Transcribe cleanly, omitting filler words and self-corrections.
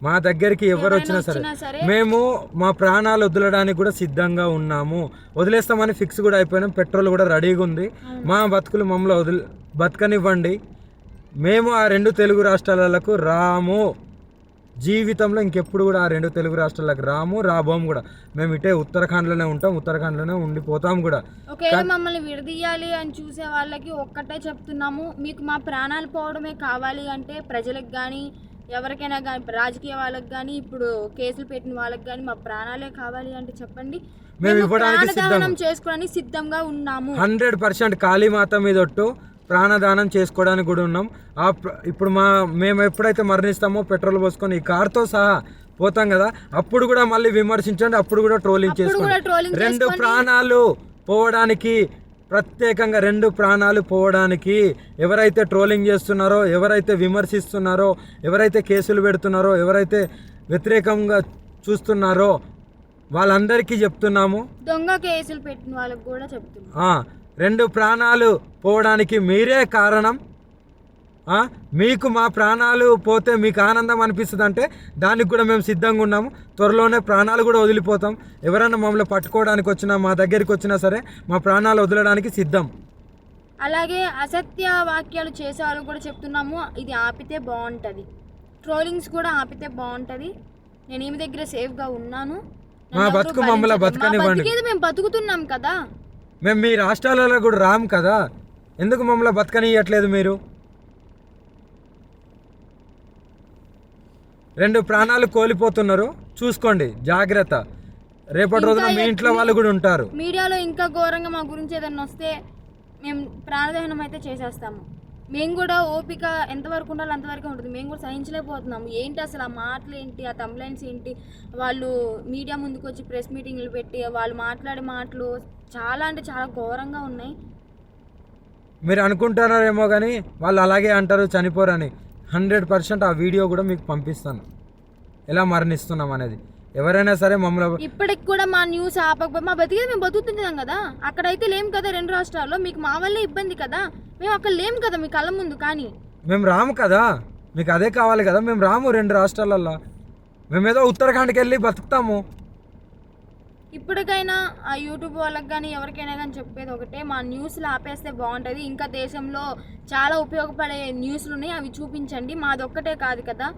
మా దగ్గరికి ఎవరు వచ్చినా సరే మేము మా ప్రాణాలు వదలడానికి కూడా సిద్ధంగా ఉన్నాము. వదిలేస్తామని ఫిక్స్ కూడా అయిపోయినాం. పెట్రోల్ కూడా రెడీగా ఉంది. మా బతుకులు మమ్మల్ని బతకనివ్వండి. మేము ఆ 2 తెలుగు రాష్ట్రాలకు రాము. జీవితంలో ఇంకెప్పుడు కూడా ఆ 2 తెలుగు రాష్ట్రాలకు రాబోము కూడా. మేము ఇటే ఉత్తరాఖండ్లోనే ఉంటాం, ఉత్తరాఖండ్లోనే ఉండిపోతాం కూడా. ఒకవేళ మమ్మల్ని విడదీయాలి అని చూసే వాళ్ళకి ఒక్కటే చెప్తున్నాము, మీకు మా ప్రాణాలు పోవడమే కావాలి అంటే ప్రజలకు కానీ ఎవరికైనా కానీ రాజకీయ వాళ్ళకి కానీ ఇప్పుడు కేసులు పెట్టిన వాళ్ళకి కానీ మా ప్రాణాలే కావాలి అంటే చెప్పండి, మేము ఇవ్వడానికి ప్రాణదానం చేసుకోవడానికి సిద్ధంగా ఉన్నాము. 100% కాళీమాత మీద ఒట్టు ప్రాణదానం చేసుకోవడానికి కూడా ఉన్నాం. ఇప్పుడు మేము ఎప్పుడైతే మరణిస్తామో పెట్రోల్ పోసుకొని ఈ కార్తో సహా పోతాం కదా, అప్పుడు కూడా మళ్ళీ విమర్శించండి, అప్పుడు కూడా ట్రోలింగ్ చేసుకోండి. 2 ప్రాణాలు పోవడానికి ప్రత్యేకంగా 2 ప్రాణాలు పోవడానికి ఎవరైతే ట్రోలింగ్ చేస్తున్నారో, ఎవరైతే విమర్శిస్తున్నారో, ఎవరైతే కేసులు పెడుతున్నారో, ఎవరైతే వ్యతిరేకంగా చూస్తున్నారో వాళ్ళందరికీ చెప్తున్నాము. దొంగ కేసులు పెట్టిన వాళ్ళకి కూడా చెప్తున్నాము. 2 ప్రాణాలు పోవడానికి మీరే కారణం. మీకు మా ప్రాణాలు పోతే మీకు ఆనందం అనిపిస్తుంది అంటే దానికి కూడా మేము సిద్ధంగా ఉన్నాము. త్వరలోనే ప్రాణాలు కూడా వదిలిపోతాం. ఎవరైనా మమ్మల్ని పట్టుకోవడానికి వచ్చినా, మా దగ్గరికి వచ్చినా సరే మా ప్రాణాలు వదలడానికి సిద్ధం. అలాగే అసత్య వాక్యాలు చేసే వాళ్ళు కూడా చెప్తున్నాము, ఇది ఆపితే బాగుంటుంది. ట్రోలింగ్స్ కూడా ఆపితే బాగుంటుంది. నేను ఈమె దగ్గర సేఫ్గా ఉన్నాను. మా బతుకు మమ్మల్ని బతకనివ్వండి. మేము బతుకుతున్నాం కదా. మేము మీ రాష్ట్రాలలో కూడా రాము కదా, ఎందుకు మమ్మల్ని బతకనియట్లేదు మీరు? 2 ప్రాణాలు కోల్పోతున్నారు, చూసుకోండి, జాగ్రత్త. రేపటి రోజున మీ ఇంట్లో వాళ్ళు కూడా ఉంటారు. మీడియాలో ఇంకా ఘోరంగా మా గురించి ఏదైనా వస్తే మేము ప్రాణదహనం అయితే చేసేస్తాము. మేము కూడా ఓపిక ఎంతవరకు ఉండాలో అంతవరకు ఉంటుంది. మేము కూడా సహించలేకపోతున్నాము. ఏంటి అసలు ఆ మాటలు ఏంటి, ఆ తమ్లైన్స్ ఏంటి, వాళ్ళు మీడియా ముందుకు వచ్చి ప్రెస్ మీటింగ్లు పెట్టి వాళ్ళు మాట్లాడే మాటలు చాలా అంటే చాలా ఘోరంగా ఉన్నాయి. మీరు అనుకుంటున్నారేమో కానీ వాళ్ళు అలాగే అంటారు, చనిపోరని. 100% ఆ వీడియో కూడా మీకు పంపిస్తాను, ఎలా మరణిస్తున్నాం అనేది. ఎవరైనా సరే మమ్మల్ని ఇప్పటికి కూడా మా న్యూస్ ఆపకపోతే మా బతికేది మేము బతుకుతుంటాం కదా. అక్కడైతే లేం కదా 2 రాష్ట్రాల్లో, మీకు మా వల్లే ఇబ్బంది కదా. మేము అక్కడ లేం కదా మీ కళ్ళ ముందు. కానీ మేము రాము కదా, మీకు అదే కావాలి కదా. మేము రాము 2 రాష్ట్రాలల్లో, మేమేదో ఉత్తరాఖండ్కి వెళ్ళి బతుకుతాము. ఇప్పటికైనా ఆ యూట్యూబ్ వాళ్ళకి కానీ ఎవరికైనా కానీ చెప్పేది ఒకటే, మా న్యూస్లు ఆపేస్తే బాగుంటుంది. ఇంకా దేశంలో చాలా ఉపయోగపడే న్యూస్లు ఉన్నాయి, అవి చూపించండి. మాదొక్కటే కాదు కదా.